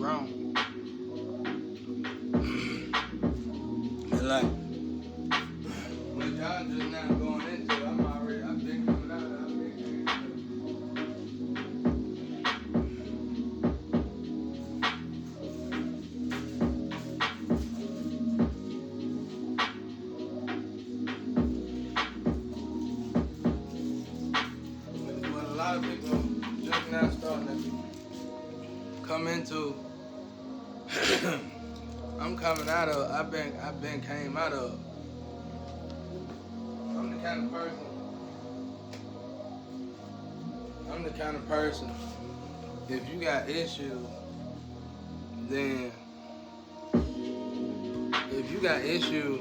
grown. And like, what y'all just now going into, I've been coming out of it, I've been getting what a lot of people just now starting to come into. I'm coming out of. I've been came out of. I'm the kind of person. I'm the kind of person. If you got issues, then if you got issues,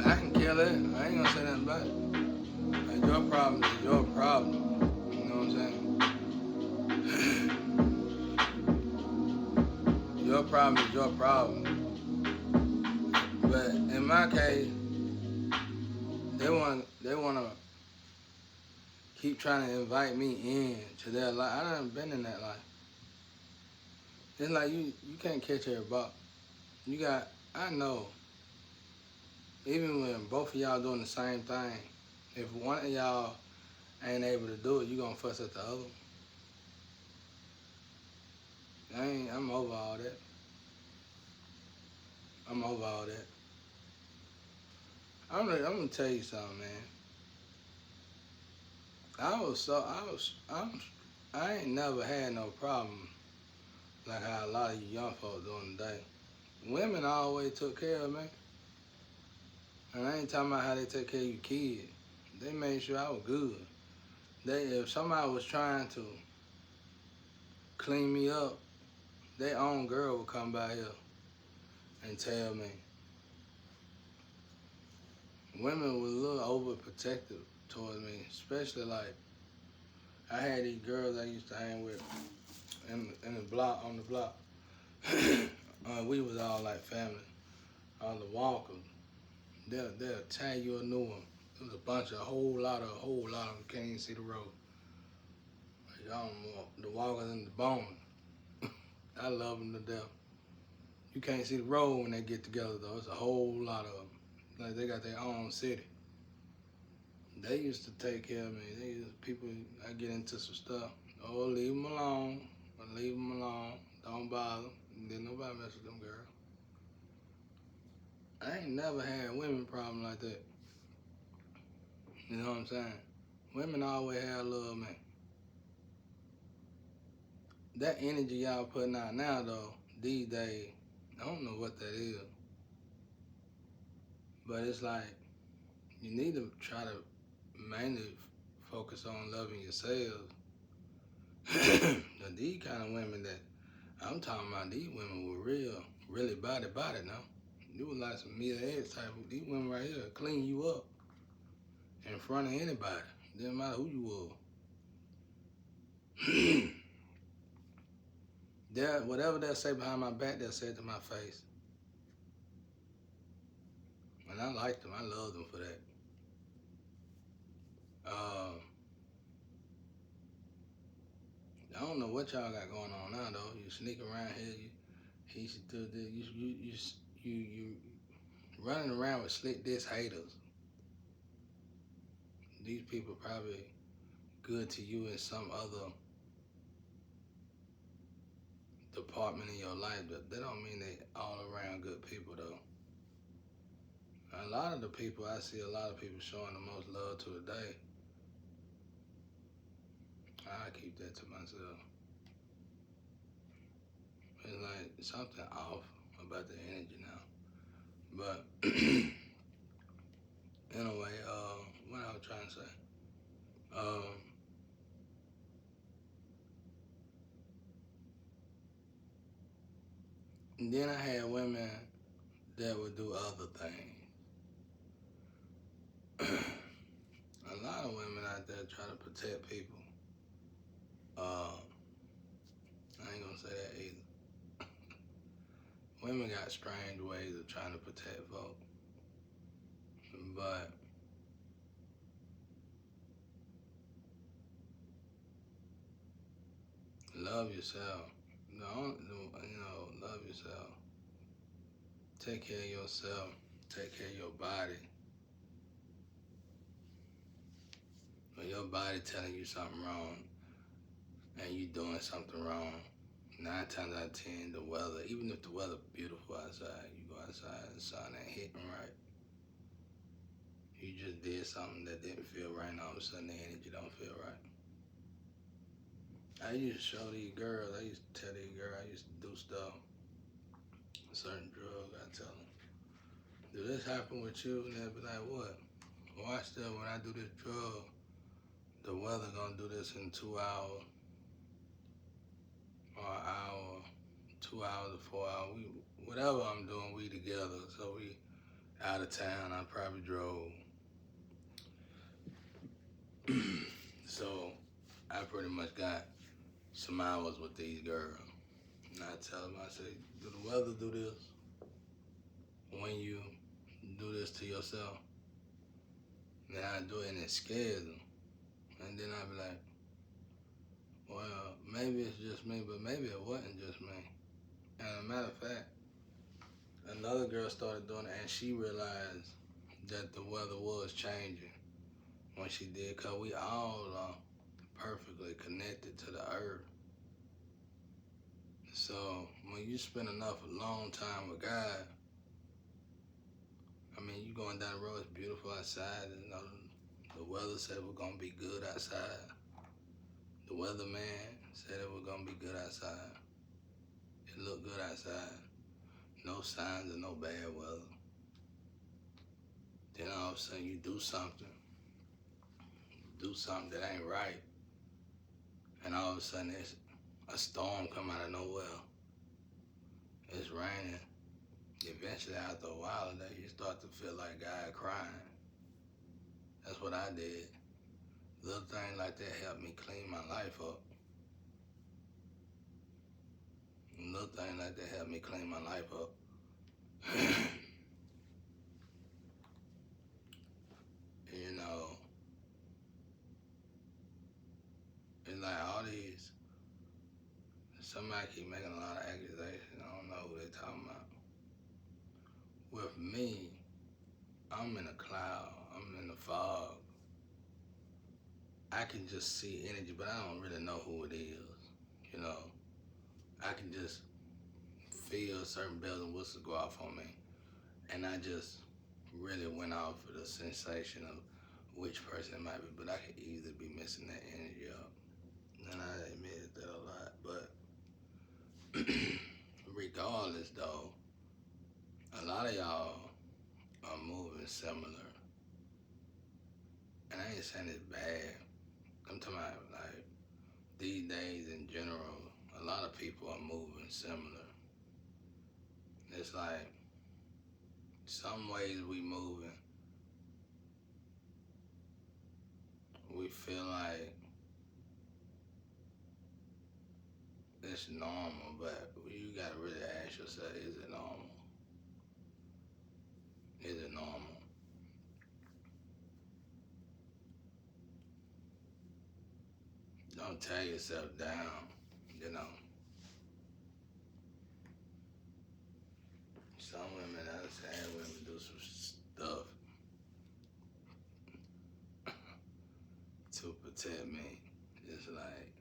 I can kill it. I ain't gonna say nothing about it. Like your problem is your problem. You know what I'm saying? Your problem is your problem. But in my case, they wanna keep trying to invite me in to their life. I done been in that life. It's like you can't catch every buck. You got, I know, even when both of y'all doing the same thing, if one of y'all ain't able to do it, you gonna fuss at the other. I'm over all that. I'm over all that. I'm gonna tell you something, man. I ain't never had no problem like how a lot of you young folks doing today. Women always took care of me. And I ain't talking about how they take care of your kids. They made sure I was good. If somebody was trying to clean me up, their own girl would come by here and tell me. Women were a little overprotective towards me, especially like I had these girls I used to hang with in the block, on the block. We was all like family. All the walkers. They'll tag you a new one. There was a whole lot of them can't even see the road. Like, y'all the walkers and the bone. I love them to death. You can't see the road when they get together though. It's a whole lot of them. Like they got their own city. They used to take care of me. People, I get into some stuff. Oh, leave them alone. Leave them alone. Don't bother. Didn't nobody mess with them girls. I ain't never had women problem like that. You know what I'm saying? Women always have love, man. That energy y'all putting out now, though, these days, I don't know what that is. But it's like, you need to try to mainly focus on loving yourselves. Now, these kind of women that I'm talking about, these women were really body now. You was like some Mia X type. These women right here clean you up in front of anybody. Didn't matter who you were. Whatever they'll say behind my back, they'll say it to my face. And I liked them. I loved them for that. I don't know what y'all got going on now, though. You sneak around here. You running around with slick disc haters. These people probably good to you in some other department in your life, but that don't mean they all around good people, though. A lot of the people, I see a lot of people showing the most love to today. I keep that to myself. It's like something off about the energy now. But anyway, what I was trying to say. And then I had women that would do other things. A lot of women out there try to protect people. I ain't gonna say that either. Women got strange ways of trying to protect folk. But love yourself. love yourself. Take care of yourself. Take care of your body. When your body telling you something wrong and you doing something wrong, 9 times out of 10, the weather, even if the weather beautiful outside, you go outside and the sun ain't hitting right. You just did something that didn't feel right, and all of a sudden the energy don't feel right. I used to show these girls, I used to tell these girls, I used to do stuff, certain drugs, I tell them, do this happen with you? And they'll be like, what? Watch that, when I do this drug, the weather gonna do this in 2 hours, or an hour, 2 hours or 4 hours. Whatever I'm doing, we together. So we out of town, I probably drove. So I pretty much got some hours with these girls. And I tell them, I say, do the weather do this when you do this to yourself? Then I do it and it scares them. And then I be like, well, maybe it's just me, but maybe it wasn't just me. And as a matter of fact, another girl started doing it and she realized that the weather was changing when she did, because we all are perfectly connected to the earth. So when you spend enough a long time with God, I mean, you going down the road, it's beautiful outside, and the weather said we're gonna be good outside. The weatherman said it was gonna be good outside. It looked good outside. No signs of no bad weather. Then all of a sudden you do something that ain't right, and all of a sudden it's a storm come out of nowhere. It's raining. Eventually, after a while of that, you start to feel like God crying. That's what I did. Little things like that helped me clean my life up. Little things like that helped me clean my life up. You know, it's like all these, somebody keep making a lot of accusations. I don't know who they talking about. With me, I'm in a cloud. I'm in the fog. I can just see energy, but I don't really know who it is. You know, I can just feel certain bells and whistles go off on me. And I just really went off for the sensation of which person it might be, but I could easily be missing that energy up. And I admit that a lot. But regardless though, a lot of y'all are moving similar. And I ain't saying it's bad. I'm talking about like these days in general, a lot of people are moving similar. It's like some ways we moving, we feel like it's normal, but you gotta really ask yourself, is it normal? Is it normal? Don't tear yourself down, you know. Some women, I just had women do some stuff to protect me. It's like,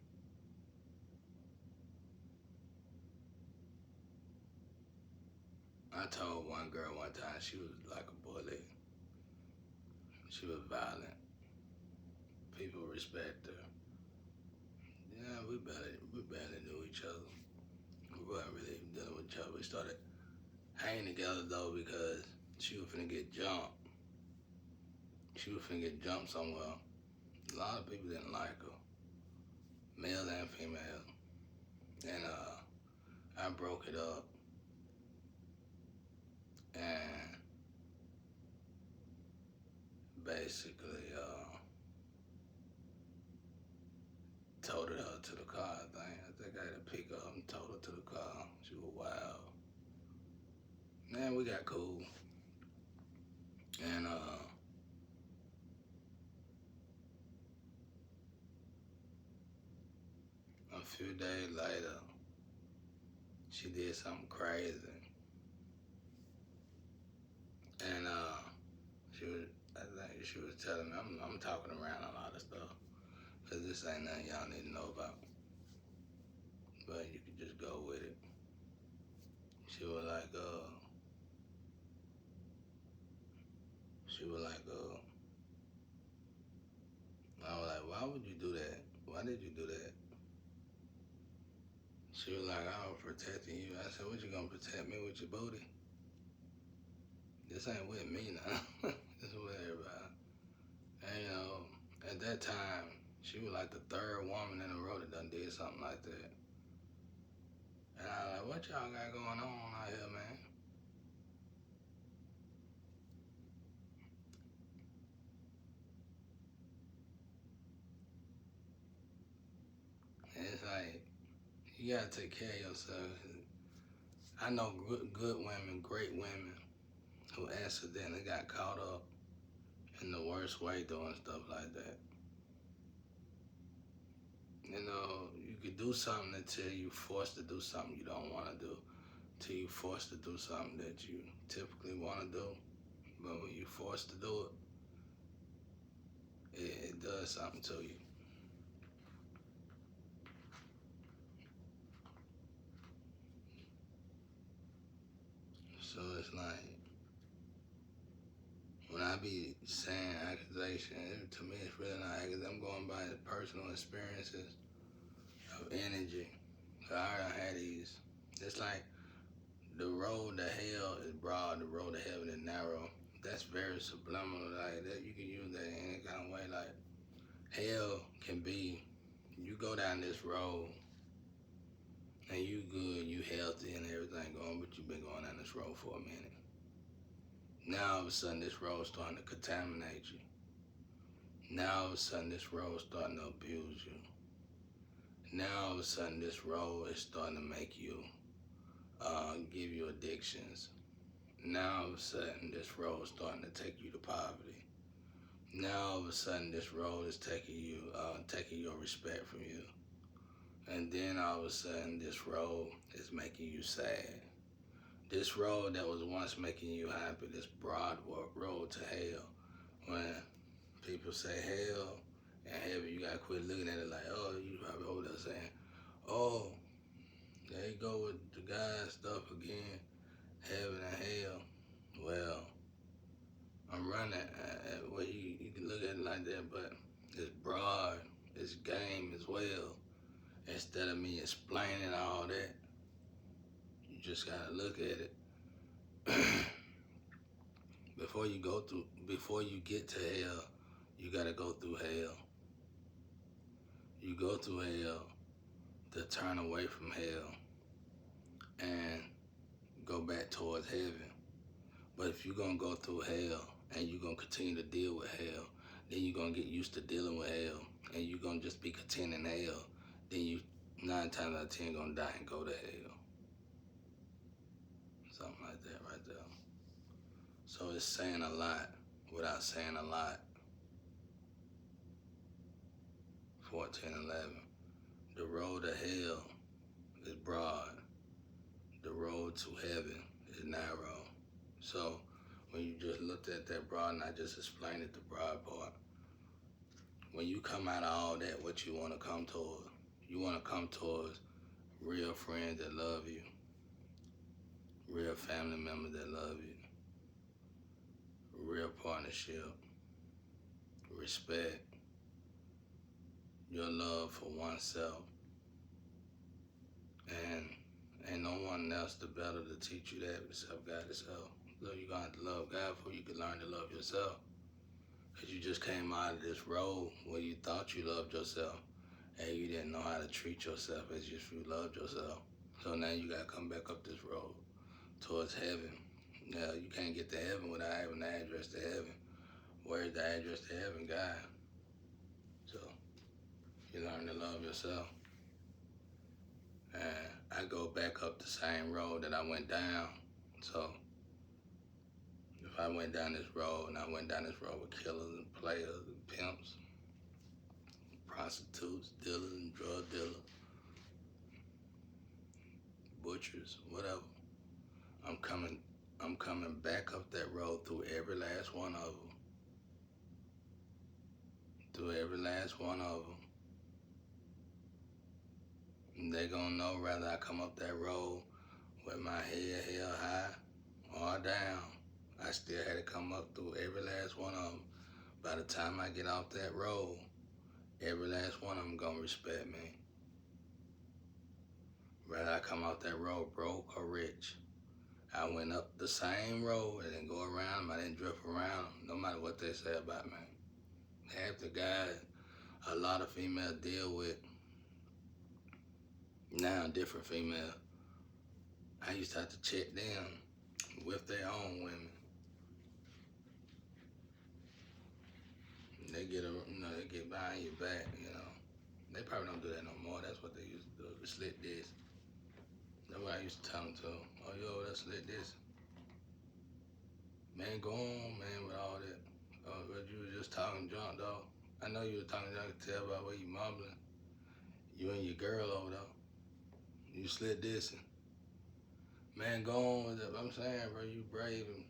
I told one girl one time she was like a bully. She was violent. People respect her. Yeah, we barely knew each other. We weren't really dealing with each other. We started hanging together though because she was finna get jumped. She was finna get jumped somewhere. A lot of people didn't like her, male and female. And I broke it up and basically toted her to the car. I think I had to pick her up and told her to the car. She was wild. Man, we got cool. And a few days later, she did something crazy, and she was. I think she was telling me I'm talking around a lot of stuff because this ain't nothing y'all need to know about, but you can just go with it. She was like, she was like, I was like, why would you do that? Why did you do that? She was like, I was protecting you. I said, what you gonna protect me with your booty? This ain't with me now. This is with everybody. And at that time, she was like the third woman in a row that done did something like that. And I was like, what y'all got going on out here, man? And it's like, you gotta take care of yourself. I know good women, great women, who accidentally got caught up in the worst way doing stuff like that. You could do something until you forced to do something you don't want to do, till you forced to do something that you typically want to do. But when you forced to do it does something to you. So it's like, when I be saying accusation, to me it's really not accusation. I'm going by personal experiences of energy. I done had these. It's like the road to hell is broad, the road to heaven is narrow. That's very subliminal. Like that, you can use that in any kind of way. Like hell can be, you go down this road and you good, you healthy and everything going, but you've been going down this road for a minute. Now all of a sudden this road's starting to contaminate you. Now all of a sudden this road's starting to abuse you. Now all of a sudden this road is starting to make you give you addictions. Now all of a sudden this road is starting to take you to poverty. Now all of a sudden this road is taking your respect from you. And then all of a sudden this road is making you sad. This road that was once making you happy, this broad road to hell. When people say hell and heaven, you gotta quit looking at it like, oh, you probably over there saying, oh, there you go with the God stuff again, heaven and hell. Well, I'm running well, you can look at it like that, but it's broad, it's game as well. Instead of me explaining all that, you just gotta look at it. Before you get to hell, you gotta go through hell. You go through hell to turn away from hell and go back towards heaven. But if you're gonna go through hell and you're gonna continue to deal with hell, then you're gonna get used to dealing with hell and you're gonna just be content in hell. Then you 9 times out of 10 gonna die and go to hell. Something like that right there. So it's saying a lot without saying a lot. 14:11. The road to hell is broad. The road to heaven is narrow. So when you just looked at that broad and I just explained it, the broad part, when you come out of all that, what you want to come towards? You want to come towards real friends that love you, real family members that love you, real partnership, respect, your love for oneself, and ain't no one else the better to teach you that except God Himself. So you're gonna have to love God before you can learn to love yourself. Cause you just came out of this road where you thought you loved yourself and you didn't know how to treat yourself as if you loved yourself. So now you gotta come back up this road towards heaven. Now you can't get to heaven without having the address to heaven. Where's the address to heaven? God. So you learn to love yourself. And I go back up the same road that I went down. So if I went down this road and I went down this road with killers and players and pimps, prostitutes, dealers and drug dealers, butchers, whatever. I'm coming I'm coming back up that road through every last one of them. Through every last one of them. And they gonna know whether I come up that road with my head held high or down. I still had to come up through every last one of them. By the time I get off that road, every last one of them gonna respect me. Whether I come off that road broke or rich. I went up the same road and didn't go around them. I didn't drift around them, no matter what they say about me. Half the guys a lot of females deal with now, different females, I used to have to check them with their own women. They get they get behind your back, They probably don't do that no more. That's what they used to do. Slit this. That's what I used to tell them to. Oh, yo, that's slit this. Man, go on, man, with all that. Oh, but you was just talking junk, though. I know you were talking junk. I could tell by the way you mumbling. You and your girl over there. You slit this. And, man, go on with it. I'm saying, bro, you brave and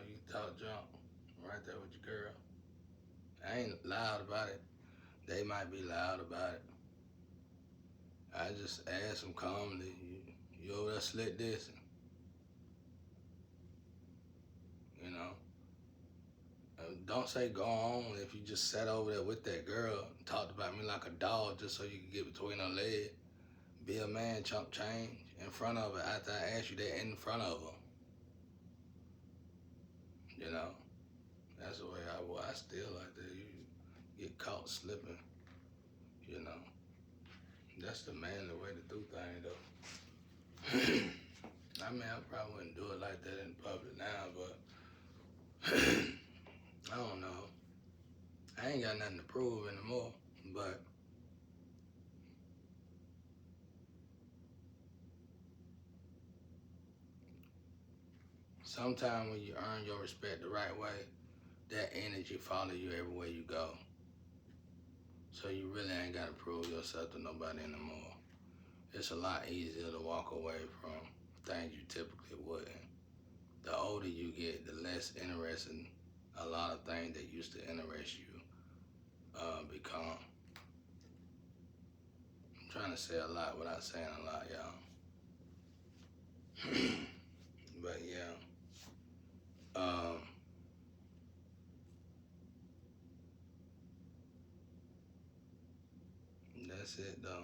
you talk junk right there with your girl. I ain't loud about it. They might be loud about it. I just ask them calmly, you over there slit this? Don't say go on if you just sat over there with that girl and talked about me like a dog just so you could get between her legs. Be a man, chump change in front of her after I ask you that in front of her. That's the way I still like that. You get caught slipping, That's the manly way to do things, though. I mean, I probably wouldn't do it like that in public now, but I don't know. I ain't got nothing to prove anymore, but sometimes when you earn your respect the right way, that energy follow you everywhere you go. So you really ain't got to prove yourself to nobody anymore. It's a lot easier to walk away from things you typically wouldn't. The older you get, the less interesting a lot of things that used to interest you become. I'm trying to say a lot without saying a lot, y'all. But yeah, that's it though.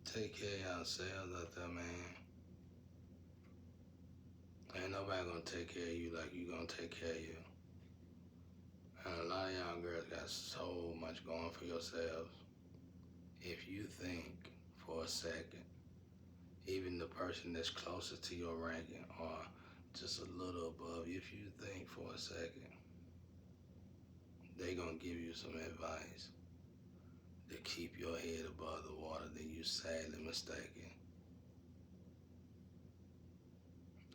Take care of yourselves out there, man. Ain't nobody gonna take care of you like you gonna take care of you. And a lot of y'all girls got so much going for yourselves. If you think for a second, even the person that's closest to your ranking or just a little above, if you think for a second, they gonna give you some advice to keep your head above the water, then you sadly mistaken.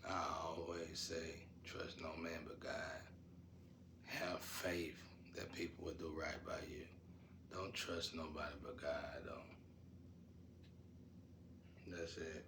I always say, trust no man but God. Have faith that people will do right by you. Don't trust nobody but God, though. That's it.